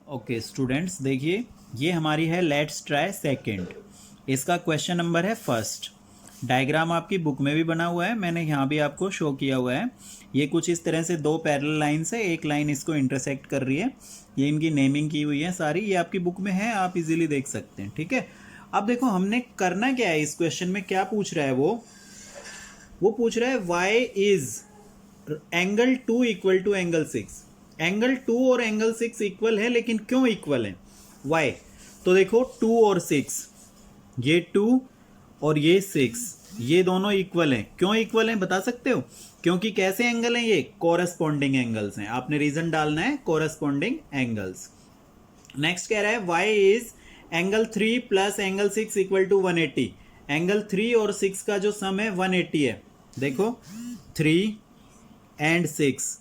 Okay students, देखिए ये हमारी है लेट्स ट्राई सेकंड। इसका क्वेश्चन नंबर है फर्स्ट। डायग्राम आपकी बुक में भी बना हुआ है, मैंने यहाँ भी आपको शो किया हुआ है। ये कुछ इस तरह से दो पैरेलल लाइन्स है, एक लाइन इसको इंटरसेक्ट कर रही है। ये इनकी नेमिंग की हुई है सारी, ये आपकी बुक में है, आप इजीली देख सकते हैं। ठीक है, अब देखो हमने करना क्या है। इस क्वेश्चन में क्या पूछ रहा है, वो पूछ रहा है why is angle 2 equal to angle 6। Angle 2 और एंगल 6 इक्वल है, लेकिन क्यों इक्वल है, वाई। तो देखो 2 और 6, ये 2 और ये 6, ये दोनों इक्वल हैं। क्यों इक्वल हैं बता सकते हो? क्योंकि कैसे एंगल हैं ये, कोरस्पॉन्डिंग एंगल्स हैं। आपने रीजन डालना है, कोरस्पॉन्डिंग एंगल्स। नेक्स्ट कह रहा है why is angle 3 plus angle 6 equal to 180। Angle 3 और 6 का जो सम है 180 है। देखो 3 एंड 6,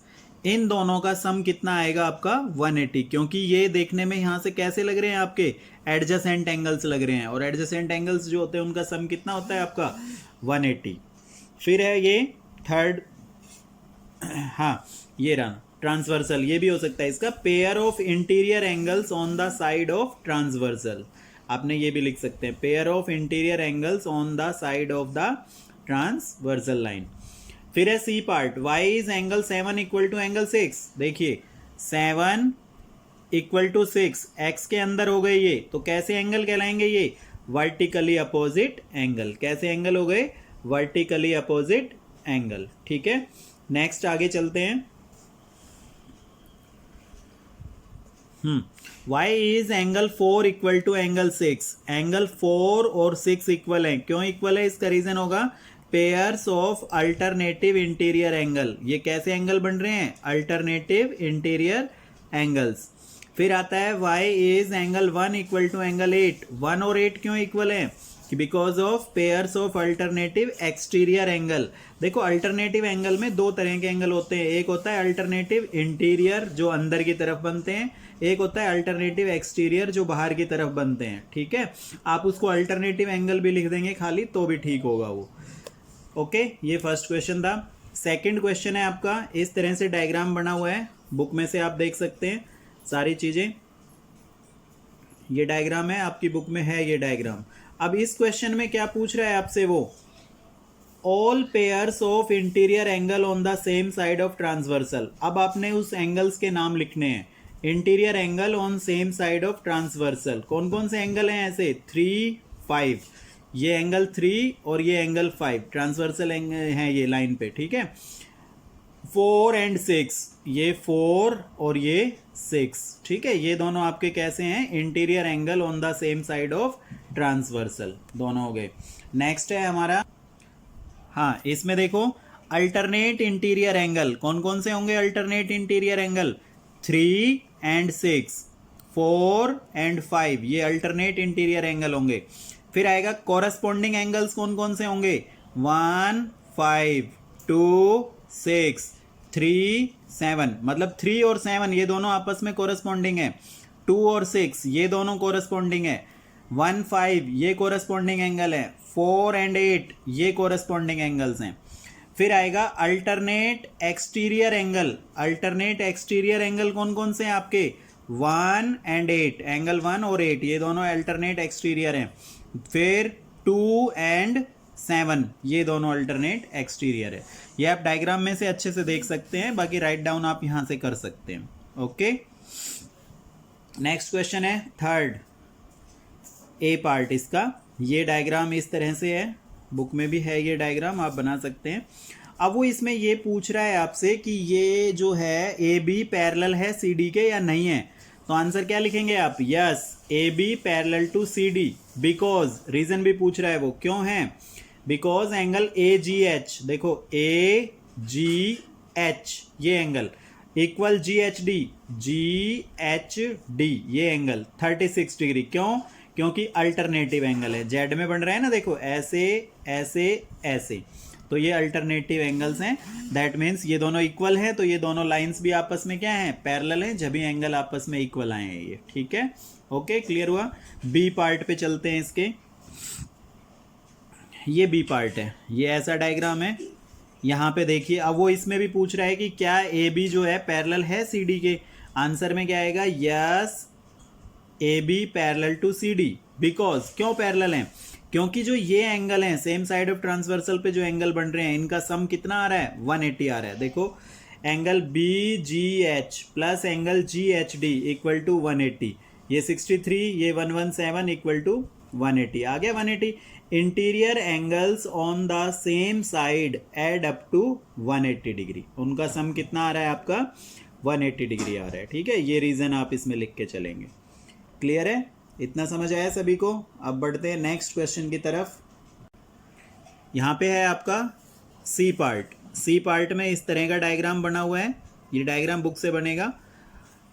इन दोनों का सम कितना आएगा आपका 180, क्योंकि ये देखने में यहां से कैसे लग रहे हैं, आपके एडजेसेंट एंगल्स लग रहे हैं, और एडजेसेंट एंगल्स जो होते हैं उनका सम कितना होता है आपका 180। फिर है ये थर्ड, हाँ ये रहा ट्रांसवर्सल, ये भी हो सकता है इसका, pair of interior angles on the side of transversal. आपने ये भी लिख सकते हैं, pair of interior angles on the side of the transversal line. फिर है C part, why is angle 7 equal to angle 6। देखिए 7 इक्वल टू 6, एक्स के अंदर हो गए ये, तो कैसे एंगल कहलाएंगे ये, वर्टिकली अपोजिट एंगल। कैसे एंगल हो गए, वर्टिकली अपोजिट एंगल। ठीक है, नेक्स्ट आगे चलते हैं। Why is angle 4 equal to angle 6। Angle 4 और 6 इक्वल है, क्यों इक्वल है, इसका रीजन होगा pairs of alternative interior angle. ये कैसे एंगल बन रहे हैं, अल्टरनेटिव इंटीरियर एंगल्स। फिर आता है why is angle 1 equal to angle 8। 1 और 8 क्यों इक्वल है, कि because of pairs of alternative exterior angle. देखो अल्टरनेटिव एंगल में दो तरह के एंगल होते हैं, एक होता है अल्टरनेटिव इंटीरियर जो अंदर की तरफ बनते हैं, एक होता है अल्टरनेटिव एक्सटीरियर जो बाहर की तरफ बनते हैं। ठीक है, आप उसको अल्टरनेटिव एंगल भी लिख देंगे खाली तो भी ठीक होगा वो। ओके, ये फर्स्ट क्वेश्चन था। सेकंड क्वेश्चन है आपका, इस तरह से डायग्राम बना हुआ है, बुक में से आप देख सकते हैं सारी चीजें। ये डायग्राम है, आपकी बुक में है ये डायग्राम। अब इस क्वेश्चन में क्या पूछ रहा है आपसे, वो all pairs of interior angle on the same side of transversal. अब आपने उस एंगल्स के नाम लिखने हैं, interior angle on same side of transversal. कौन कौन से एंगल हैं ऐसे, 3, 5, ये एंगल 3 और ये एंगल 5 ट्रांसवर्सल एंगल है ये लाइन पे। ठीक है, 4 एंड 6, ये 4 और ये 6। ठीक है, ये दोनों आपके कैसे हैं, interior angle on the same side of transversal, दोनों हो गए। नेक्स्ट है हमारा, हाँ इसमें देखो अल्टरनेट इंटीरियर एंगल कौन कौन से होंगे, alternate interior angle 3 and 6, 4 and 5, ये अल्टरनेट इंटीरियर एंगल होंगे। फिर आएगा कोरस्पॉन्डिंग एंगल्स कौन कौन से होंगे, 1, 5, 2, 6, 3, 7, मतलब 3 और 7 ये दोनों आपस में कोरस्पॉन्डिंग है, 2 और 6 ये दोनों कोरस्पॉन्डिंग है, 1, 5 ये कोरस्पॉन्डिंग एंगल है, 4 एंड 8 ये कोरस्पॉन्डिंग एंगल्स हैं। फिर आएगा alternate exterior angle. Alternate exterior angle कौन कौन से हैं आपके, 1 एंड 8, एंगल 1 और 8 ये दोनों अल्टरनेट एक्सटीरियर हैं। फिर 2 एंड 7 ये दोनों अल्टरनेट एक्सटीरियर है। ये आप डायग्राम में से अच्छे से देख सकते हैं, बाकी राइट डाउन आप यहां से कर सकते हैं। ओके, नेक्स्ट क्वेश्चन है थर्ड, ए पार्ट इसका। ये डायग्राम इस तरह से है, बुक में भी है ये डायग्राम, आप बना सकते हैं। अब वो इसमें ये पूछ रहा है आपसे कि ये जो है ए बी पैरेलल है सी डी के या नहीं है। तो आंसर क्या लिखेंगे आप, yes A B parallel to C D, because reason भी पूछ रहा है वो क्यों है, because angle A G H, देखो ए जी एच ये angle equal G H D, G H D ये एंगल 36 डिग्री। क्यों, क्योंकि अल्टरनेटिव एंगल है, जेड में बन रहा है ना, देखो ऐसे ऐसे ऐसे, तो ये अल्टरनेटिव एंगल्स हैं। दैट मीन्स ये दोनों इक्वल हैं, तो ये दोनों लाइंस भी आपस में क्या हैं, पैरेलल हैं, जब भी एंगल आपस में इक्वल आए हैं ये। ठीक है, ओके क्लियर हुआ। बी पार्ट पे चलते हैं इसके। ये बी पार्ट है, ये ऐसा डायग्राम है, यहाँ पे देखिए। अब वो इसमें भी पूछ रहा है कि क्या ए बी जो है पैरेलल है सी डी के। आंसर में क्या आएगा, yes A B parallel to C D, because क्यों पैरेलल हैं, क्योंकि जो ये एंगल हैं सेम साइड ऑफ ट्रांसवर्सल पे जो एंगल बन रहे हैं इनका सम कितना आ रहा है 180 आ रहा है। देखो angle B G H plus angle G H D equal to 180, ये 63 ये 117 इक्वल टू 180 आ गया 180। Interior angles on the same side add up to 180 degree, उनका सम कितना आ रहा है आपका 180 डिग्री आ रहा है। ठीक है, ये रीज़न आप इसमें लिख के चलेंगे। क्लियर है, इतना समझ आया सभी को। अब बढ़ते हैं नेक्स्ट क्वेश्चन की तरफ। यहाँ पे है आपका सी पार्ट। सी पार्ट में इस तरह का डायग्राम बना हुआ है, ये डायग्राम बुक से बनेगा,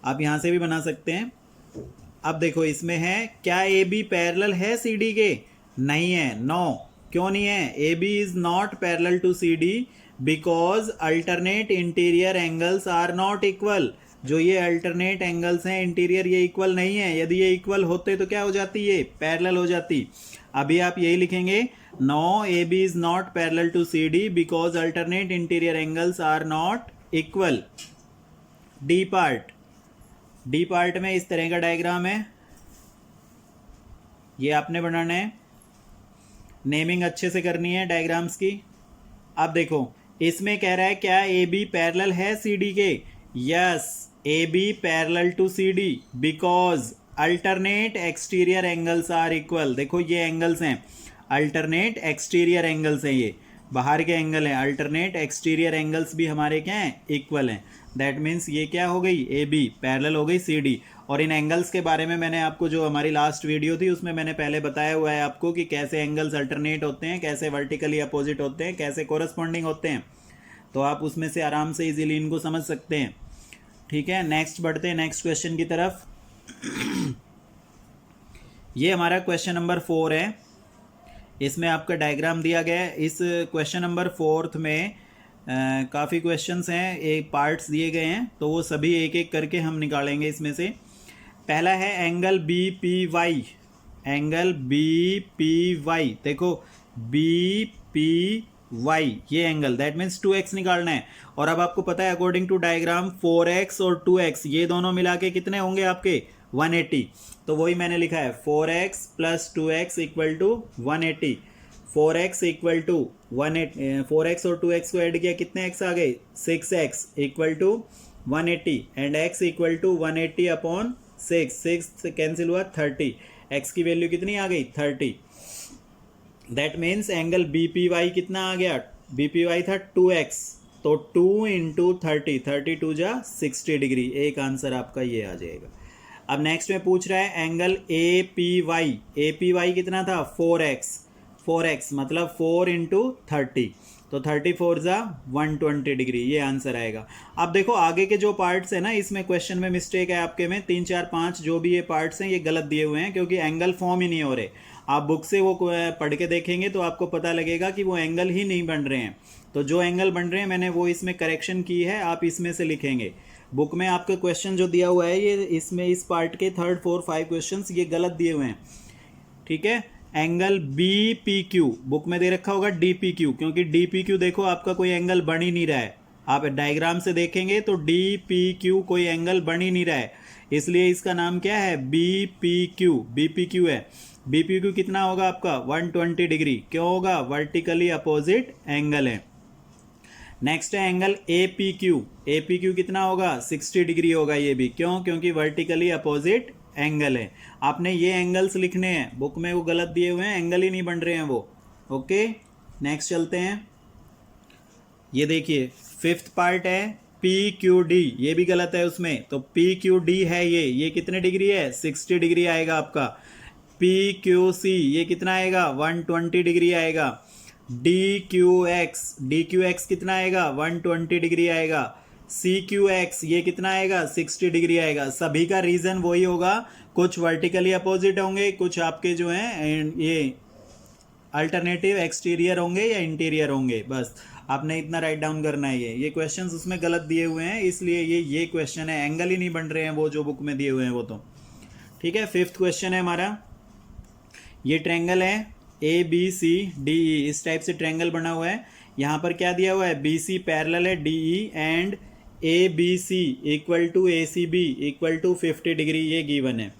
आप यहाँ से भी बना सकते हैं। अब देखो इसमें है क्या ए बी पैरेलल है सी डी के, नहीं है, नो। क्यों नहीं है, A B is not parallel to C D because alternate interior angles are not equal. जो ये अल्टरनेट एंगल्स हैं इंटीरियर ये इक्वल नहीं है, यदि ये इक्वल होते तो क्या हो जाती, ये पैरेलल हो जाती। अभी आप यही लिखेंगे, no A B is not parallel to C D because alternate interior angles are not equal. D part, D part में इस तरह का डायग्राम है, ये आपने बनाना है, नेमिंग अच्छे से करनी है डायग्राम्स की। अब देखो इसमें कह रहा है क्या ए बी पैरेलल है सी डी के, yes A B parallel to C D because alternate exterior angles are equal. देखो ये एंगल्स हैं, अल्टरनेट एक्सटीरियर एंगल्स हैं, ये बाहर के एंगल हैं, अल्टरनेट एक्सटीरियर एंगल्स भी हमारे क्या हैं, इक्वल हैं। दैट मीन्स ये क्या हो गई, ए बी पैरेलल हो गई सी डी। और इन एंगल्स के बारे में मैंने आपको जो हमारी लास्ट वीडियो थी उसमें मैंने पहले बताया हुआ है आपको कि कैसे एंगल्स अल्टरनेट होते हैं, कैसे वर्टिकली अपोजिट होते हैं, कैसे कोरस्पॉन्डिंग होते हैं, तो आप उसमें से आराम से इजीली इनको समझ सकते हैं। ठीक है, नेक्स्ट बढ़ते हैं नेक्स्ट क्वेश्चन की तरफ। ये हमारा क्वेश्चन नंबर 4 है, इसमें आपका डायग्राम दिया गया है। इस क्वेश्चन नंबर 4 में काफ़ी क्वेश्चंस हैं, एक पार्ट्स दिए गए हैं, तो वो सभी एक एक करके हम निकालेंगे इसमें से। पहला है angle B P Y, angle B P Y, देखो बी पी वाई ये एंगल, दैट मीन्स 2x निकालना है। और अब आपको पता है अकॉर्डिंग टू डायग्राम 4x और 2x ये दोनों मिला के कितने होंगे आपके 180, तो वही मैंने लिखा है 4x plus 2x equal to 180। 4x equal to 180, 4x और 2x को ऐड किया कितने x आ गए 6x equal to 180 and x equal to 180 upon 6, 6 से कैंसिल हुआ 30, x की वैल्यू कितनी आ गई 30। That means angle B P Y कितना आ गया, बी पी वाई था 2x, तो 2 इंटू 30, 32 जा 60 डिग्री, एक आंसर आपका ये आ जाएगा। अब नेक्स्ट में पूछ रहा है एंगल ए पी वाई कितना था 4x मतलब 4 इंटू 30, तो 34 जा 120 डिग्री, ये आंसर आएगा। अब देखो आगे के जो पार्ट्स है ना, इसमें क्वेश्चन में मिस्टेक है आपके में 3 4 5 जो भी ये पार्ट्स हैं ये गलत दिए हुए हैं, क्योंकि एंगल फॉर्म ही नहीं हो रहे। आप बुक से वो पढ़ के देखेंगे तो आपको पता लगेगा कि वो एंगल ही नहीं बन रहे हैं। तो जो एंगल बन रहे हैं मैंने वो इसमें करेक्शन की है, आप इसमें से लिखेंगे। बुक में आपका क्वेश्चन जो दिया हुआ है ये इसमें इस पार्ट के 3rd 4 5 क्वेश्चन ये गलत दिए हुए हैं। ठीक है, angle B P Q book में दे रखा होगा डी पी क्यू, क्योंकि डी पी क्यू देखो आपका कोई एंगल बन ही नहीं रहा है। आप डायग्राम से देखेंगे तो डी पी क्यू कोई एंगल बन ही नहीं रहा है, इसलिए इसका नाम क्या है B P Q, B P Q है। बी पी क्यू कितना होगा आपका 120 डिग्री, क्यों होगा वर्टिकली अपोजिट एंगल है। नेक्स्ट है एंगल ए पी क्यू कितना होगा 60 डिग्री होगा ये भी, क्यों, क्योंकि वर्टिकली अपोजिट एंगल है। आपने ये एंगल्स लिखने हैं, बुक में वो गलत दिए हुए हैं, एंगल ही नहीं बन रहे हैं वो। ओके, नेक्स्ट चलते हैं। ये देखिए 5th पार्ट है पी क्यू डी, ये भी गलत है उसमें, तो पी क्यू डी है ये कितने डिग्री है 60 डिग्री आएगा आपका। पी क्यू सी ये कितना आएगा 120 डिग्री आएगा। डी क्यू एक्स कितना आएगा 120 डिग्री आएगा। सी क्यू एक्स ये कितना आएगा 60 डिग्री आएगा। सभी का रीज़न वही होगा, कुछ वर्टिकली अपोजिट होंगे, कुछ आपके जो हैं ये अल्टरनेटिव एक्सटीरियर होंगे या इंटीरियर होंगे। बस आपने इतना राइट डाउन करना है। ये क्वेश्चंस उसमें गलत दिए हुए हैं, इसलिए ये क्वेश्चन है, एंगल ही नहीं बन रहे हैं वो जो बुक में दिए हुए हैं वो तो। ठीक है, 5th क्वेश्चन है हमारा, ये ट्रायंगल है A B C D E, इस टाइप से ट्रायंगल बना हुआ है। यहाँ पर क्या दिया हुआ है बी सी पैरेलल है D E and A B C equal to A C B equal to 50 degree, ये गिवन है।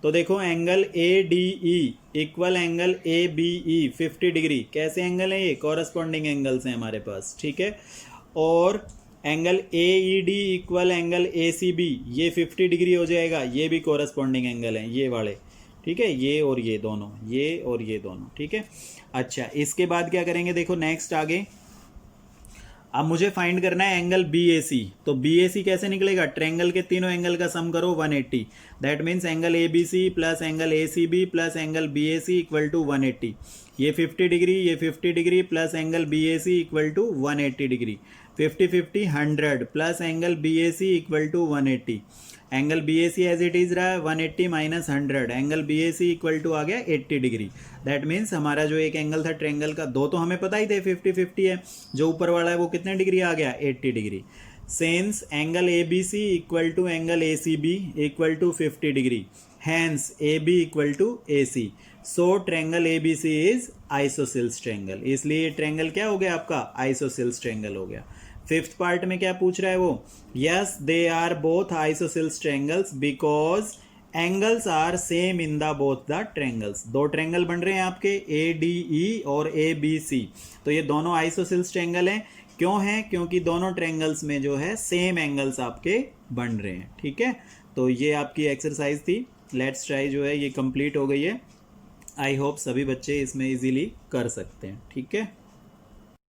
तो देखो angle A D E equal angle A B E 50 degree, कैसे एंगल है ये, कॉरस्पॉन्डिंग एंगल्स हैं हमारे पास, ठीक है। और angle A E D equal angle A C B, ये 50 डिग्री हो जाएगा, ये भी कॉरस्पॉन्डिंग एंगल हैं ये वाले, ठीक है, ये और ये दोनों, ये और ये दोनों, ठीक है। अच्छा, इसके बाद क्या करेंगे, देखो नेक्स्ट आगे, अब मुझे फाइंड करना है एंगल बी ए सी। तो बी ए सी कैसे निकलेगा, ट्रायंगल के तीनों एंगल का सम करो 180, that means angle A B C plus angle A C B plus angle B A C equal to 180। ये 50 डिग्री, ये 50 degree plus angle B A C equal to 180 degree, 50 50 100 plus angle B A C equal to 180। Angle B A C as it is रहा है 180 minus 100, angle B A C equal to आ गया 80 degree. That means हमारा जो एक angle था triangle का, दो तो हमें पता ही थे 50 50 है, जो ऊपर वाला है वो कितने डिग्री आ गया, 80 degree. Since angle A B C equal to angle A C B equal to 50 degree, hence A B equal to A C, so triangle A B C is isosceles triangle, इसलिए ये triangle क्या हो गया आपका, isosceles triangle हो गया। Fifth part में क्या पूछ रहा है वो, yes they are both isosceles triangles because angles are same in the both the triangles. दो ट्रायंगल बन रहे हैं आपके ए डी ई और ए बी सी, तो ये दोनों आइसोसेल्स ट्रायंगल हैं। क्यों हैं, क्योंकि दोनों ट्रायंगल्स में जो है सेम एंगल्स आपके बन रहे हैं, ठीक है। तो ये आपकी एक्सरसाइज थी, लेट्स ट्राई जो है ये कंप्लीट हो गई है। आई होप सभी बच्चे इसमें इजीली कर सकते हैं, ठीक है।